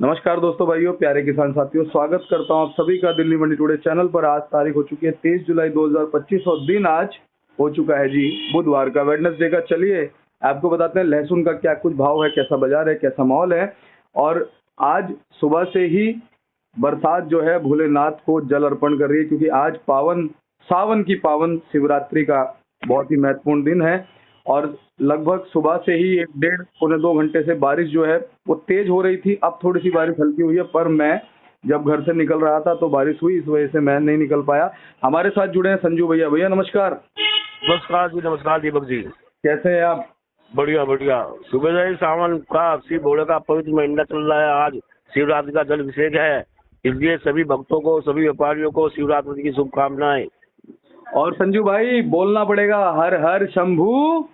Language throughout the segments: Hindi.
नमस्कार दोस्तों, भाइयों, प्यारे किसान साथियों, स्वागत करता हूं आप सभी का दिल्ली मंडी टुडे चैनल पर। आज तारीख हो चुकी है 23 जुलाई 2025 और दिन आज हो चुका है जी बुधवार का, वेडनेसडे का। चलिए आपको बताते हैं लहसुन का क्या कुछ भाव है, कैसा बाजार है, कैसा माहौल है। और आज सुबह से ही बरसात जो है भोलेनाथ को जल अर्पण कर रही है, क्योंकि आज सावन की पावन शिवरात्रि का बहुत ही महत्वपूर्ण दिन है। और लगभग सुबह से ही 1.5 पौने 2 घंटे से बारिश जो है वो तेज हो रही थी। अब थोड़ी सी बारिश हल्की हुई है, पर मैं जब घर से निकल रहा था तो बारिश हुई, इस वजह से मैं नहीं निकल पाया। हमारे साथ जुड़े हैं संजू भैया। भैया नमस्कार। नमस्कार जी, नमस्कार दीपक जी। कैसे हैं आप? बढ़िया बढ़िया। सुबह से ही सावन का शिव भोले का पवित्र महीना चल रहा है। आज शिवरात्रि का जल अभिषेक है, इसलिए सभी भक्तों को, सभी व्यापारियों को शिवरात्रि की शुभकामनाएं। और संजू भाई बोलना पड़ेगा, हर हर शंभू,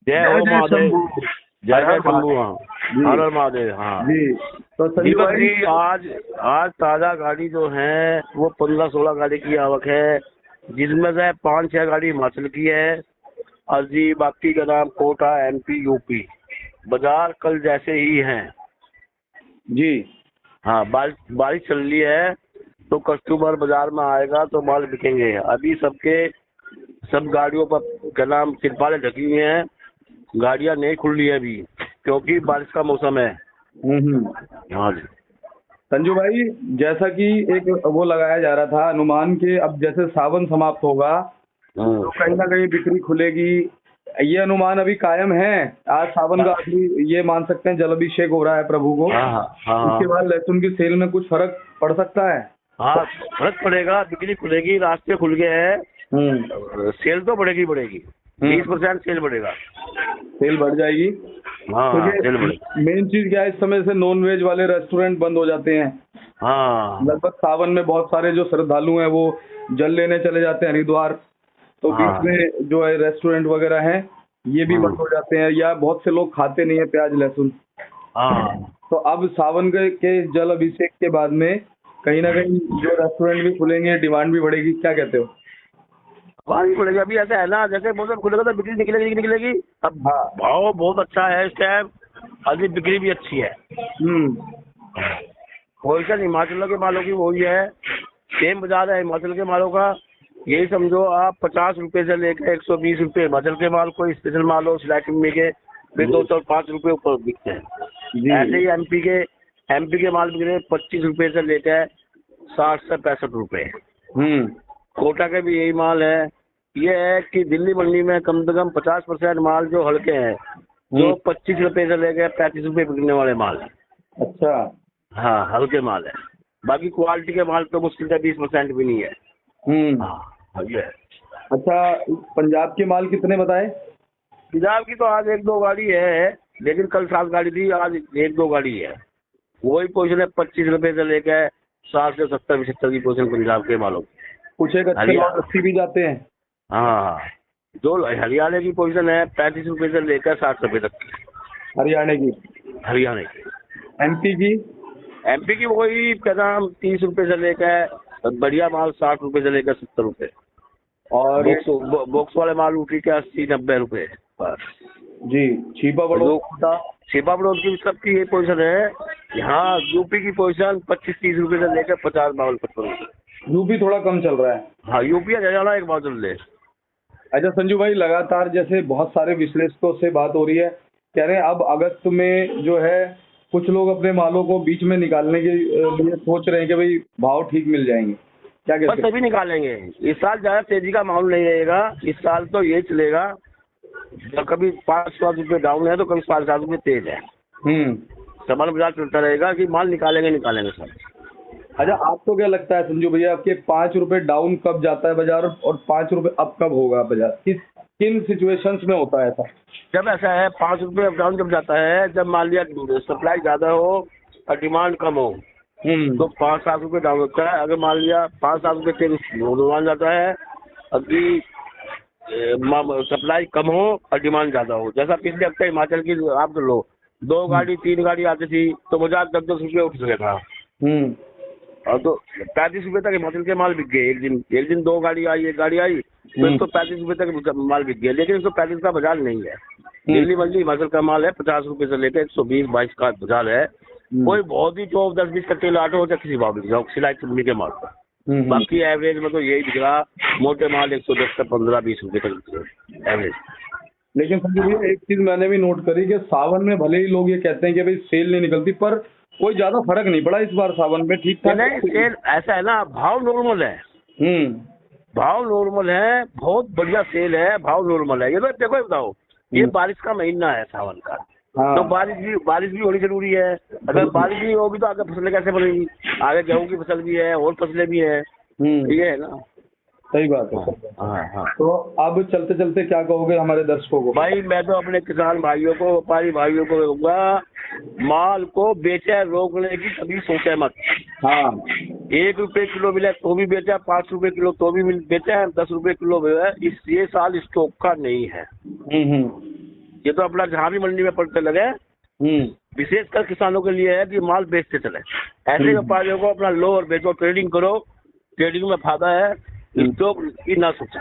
जय हो महादेव, जय जय शंभू। हाँ, हर हर महादेव। हाँ जी। तो संजू दीपक भाई जी, आज ताजा गाड़ी जो है वो 15-16 गाड़ी की आवक है, जिसमें से 5-6 गाड़ी हिमाचल की है और जी बाकी का नाम कोटा, MP, UP। बाजार कल जैसे ही हैं जी। हाँ, बारिश चल रही है तो कस्टमर बाजार में आएगा तो माल बिकेंगे। अभी सब गाड़ियों पर क्या नाम तिरपालें ढकी हुई हैं, गाड़ियां नहीं खुल रही है अभी, क्योंकि बारिश का मौसम है। हाँ जी संजू भाई, जैसा कि एक वो लगाया जा रहा था अनुमान के, अब जैसे सावन समाप्त होगा तो कहीं ना कहीं बिक्री खुलेगी, ये अनुमान अभी कायम है। आज सावन का आखिरी, ये मान सकते हैं जल अभिषेक हो रहा है प्रभु को। उसके बाद लहसुन की सेल में कुछ फर्क पड़ सकता है। हाँ, फर्क पड़ेगा, बिक्री खुलेगी, रास्ते खुल गए हैं, सेल तो बढ़ेगी 20% सेल बढ़ेगा, सेल बढ़ जाएगी। हाँ सेल बढ़ेगी। मेन चीज क्या है, इस समय से नॉन वेज वाले रेस्टोरेंट बंद हो जाते हैं। हाँ, लगभग सावन में बहुत सारे जो श्रद्धालु हैं वो जल लेने चले जाते हैं हरिद्वार, तो बीच में जो है रेस्टोरेंट वगैरह हैं ये भी बंद हो जाते हैं, या बहुत से लोग खाते नहीं है प्याज लहसुन। तो अब सावन के जल अभिषेक के बाद में कहीं ना कहीं जो रेस्टोरेंट भी खुलेंगे, डिमांड भी बढ़ेगी। क्या कहते हो? भी बढ़ेगी। अभी ऐसा है ना, जैसे मौसम खुलेगा तो बिक्री निकलेगी। अब भाव बहुत अच्छा है इस टाइम, अभी बिक्री भी अच्छी है। होलसेल हिमाचल के मालों की वही है, सेम बाजार है हिमाचल के मालों का। यही समझो आप 50 रुपए से लेकर 120 रुपए हिमाचल के माल, कोई स्पेशल माल हो सिलेक्ट में के फिर 2-5 रुपए ऊपर बिकते हैं। ऐसे ही MP के माल बिक रहे 25 रुपए से लेकर 60 से 65 रुपए। कोटा के भी यही माल है। ये है कि दिल्ली मंडी में कम से कम 50% माल जो हल्के हैं, जो 25 रुपए से लेकर 35 रुपए बिकने वाले माल है। अच्छा। हाँ, हल्के माल है। बाकी क्वालिटी के माल तो मुश्किल से 20% भी नहीं है। हाँ ये है। अच्छा, पंजाब के माल कितने बताए? पंजाब की तो आज 1-2 गाड़ी है, लेकिन कल 7 गाड़ी थी, आज 1-2 गाड़ी है। वही पोजीशन है 25 रुपए से लेकर 60 से 70-75 की पोजीशन पंजाब के मालों की। कुछ एक अच्छे माल 80 भी जाते हैं। हाँ, जो हरियाणा की पोजीशन है 35 रुपए से लेकर 60 रुपए तक की। हरियाणा की। MP की वही क्या नाम 30 रुपए से लेकर, बढ़िया माल 60 रुपए से लेकर 70 रुपए, और बॉक्स वाले माल उठी के 80-90 रुपए जी। छिपा बड़ौद की सबकी ये पोजीशन है। यहाँ UP की पोजीशन 25-30 रुपए से लेकर 50-52-55 रुपए। UP थोड़ा कम चल रहा है। हाँ, UP हरियाणा एक बार चल रहे। अच्छा संजू भाई, लगातार जैसे बहुत सारे विश्लेषकों से बात हो रही है, कह रहे हैं अब अगस्त में जो है कुछ लोग अपने मालों को बीच में निकालने के लिए सोच रहे हैं कि भाई भाव ठीक मिल जाएंगे। क्या कहते हैं? सभी निकालेंगे। इस साल ज्यादा तेजी का माहौल नहीं रहेगा, इस साल तो ये चलेगा, कभी 5-7 रुपए डाउन है तो कभी 7 रुपए तेज है। सामान बाजार चलता रहेगा कि माल निकालेंगे सब। अच्छा, आपको क्या लगता है संजू भैया, आपके 5 रुपए डाउन कब जाता है बाजार, और 5 रुपए अप कब होगा बाजार? किन सिचुएशंस में होता है ऐसा? जब ऐसा है 5 रुपए अप डाउन जब जाता है, जब मान लिया सप्लाई ज्यादा हो और डिमांड कम हो तो 5-7 रुपए डाउन होता है। अगर मान लिया 5-7 रुपए तेज डिमांड जाता है, अभी सप्लाई कम हो और डिमांड ज्यादा हो। जैसा पिछले हफ्ते हिमाचल की आप लो, 2 गाड़ी 3 गाड़ी आती थी तो बाजार 10-10 रुपए उठ चुका था, और तो 35 रुपए तक हिमाचल के माल बिक गए। एक दिन 2 गाड़ी आई, 1 गाड़ी आई तो 135 रुपए तक माल बिक गया। लेकिन 135 का बाजार नहीं है। दिल्ली मंडी हिमाचल का माल है 50 रुपए से लेकर 120-22 का बाजार है। कोई बहुत ही 10-20 का तेल आटो होता किसी भाव में जाओ सिलाई चुन्नी के माल पर। बाकी एवरेज में तो यही दिख रहा, मोटे माल 110 से 15-20 रुपए तक दिख रहे एवरेज। लेकिन संजू भैया एक चीज मैंने भी नोट करी कि सावन में भले ही लोग ये कहते हैं कि भाई सेल नहीं निकलती, पर कोई ज्यादा फर्क नहीं पड़ा इस बार सावन में, ठीक ठाक। नहीं सेल ऐसा है ना, भाव नॉर्मल है, भाव नॉर्मल है, बहुत बढ़िया सेल है, भाव नॉर्मल है। ये तो देखो बताओ, ये बारिश का महीना है सावन का, हाँ। तो बारिश भी होनी जरूरी है। अगर बारिश नहीं होगी तो आगे फसलें कैसे बनेगी, आगे गेहूं की फसल भी है और फसलें भी है, ये है ना। सही बात है। हाँ। तो अब चलते चलते क्या कहोगे हमारे दर्शकों को? भाई मैं तो अपने किसान भाइयों को, व्यापारी भाइयों को कहूँगा, माल को बेचे रोकने की कभी सोचे मत। हाँ। 1 रुपए किलो मिले तो भी बेचा, 5 रुपए किलो तो भी बेचा, 10 रुपए किलो है। ये साल स्टॉक का नहीं है। ये तो अपना जहाँ भी मंडी में पड़ते लगे, विशेषकर किसानों के लिए है कि माल बेचते चले। ऐसे व्यापारियों को अपना लो और बेचो, ट्रेडिंग करो, ट्रेडिंग में फायदा है, स्टॉक की ना सोचा।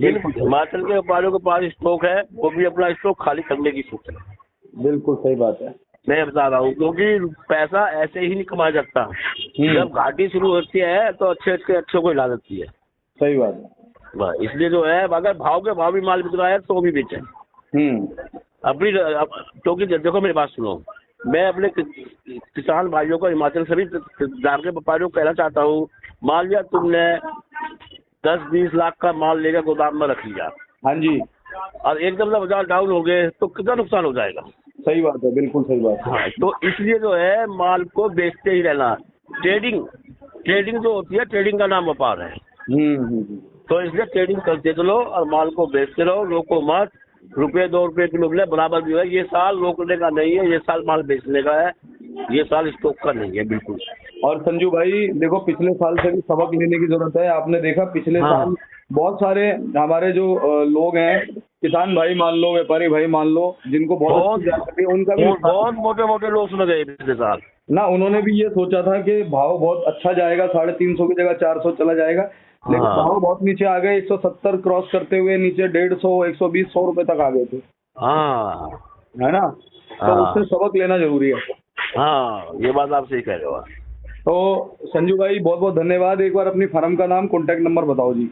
हिमाचल के व्यापारियों के पास स्टॉक है, वो भी अपना स्टॉक खाली करने की सोच है। बिल्कुल सही बात है, मैं बता रहा हूँ, क्योंकि पैसा ऐसे ही नहीं कमाया जाता। जब घाटी शुरू होती है तो अच्छे को हिला देती है। सही बात है। इसलिए जो है, अगर भाव के भाव भी माल बिक रहा है तो भी बेचे अपनी। क्योंकि देखो मेरी बात सुनो, मैं अपने किसान भाइयों को, हिमाचल सभी दाम के व्यापारियों को कहना चाहता हूँ, मान लिया तुमने 10-20 लाख का माल लेकर गोदाम में रख लिया, हाँ जी, और एकदम से बाजार डाउन हो गए तो कितना नुकसान हो जाएगा। सही बात है, बिल्कुल सही बात है। हाँ, तो इसलिए जो है माल को बेचते ही रहना। ट्रेडिंग जो होती है, ट्रेडिंग का नाम व्यापार है। तो इसलिए ट्रेडिंग करते चलो और माल को बेचते रहो, रोको मत। रुपए 2 रुपए किलो मिले बराबर भी है। ये साल रोकने का नहीं है, ये साल माल बेचने का है, ये साल स्टॉक का नहीं है बिल्कुल। और संजू भाई देखो, पिछले साल से भी सबक लेने की जरूरत है। आपने देखा पिछले साल बहुत सारे हमारे जो लोग हैं, किसान भाई मान लो, व्यापारी भाई मान लो, जिनको बहुत उनका भी बहुत मोटे लोग सुन गए पिछले साल ना, उन्होंने भी ये सोचा था कि भाव बहुत अच्छा जाएगा, 350 की जगह 400 चला जाएगा, लेकिन भाव बहुत नीचे आ गए। 170 क्रॉस करते हुए नीचे 150, 120, 100 रुपए तक आ गए थे। है ना, तो उससे सबक लेना जरूरी है। हाँ, ये बात आप सही कह रहे हो। तो संजू भाई बहुत बहुत धन्यवाद। एक बार अपनी फर्म का नाम, कॉन्टैक्ट नंबर बताओ जी।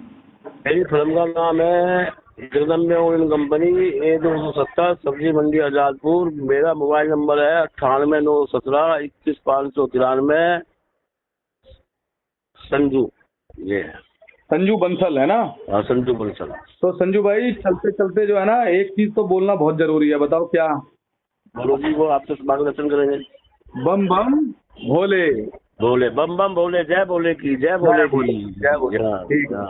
मेरी फर्म का नाम है जगदम्बा ऑयल कंपनी, A270, सब्जी मंडी आजादपुर। मेरा मोबाइल नंबर है 9891721593। संजू, ये संजू बंसल है ना? हाँ, संजू बंसल। तो संजू भाई चलते चलते जो है ना, एक चीज तो बोलना बहुत जरूरी है, बताओ क्या? बोलो जी, वो आपसे मार्गदर्शन करेंगे। बम बम भोले, भोले, बम बम भोले, जय भोले की, जय भोले की, जय भोले। ठीक है।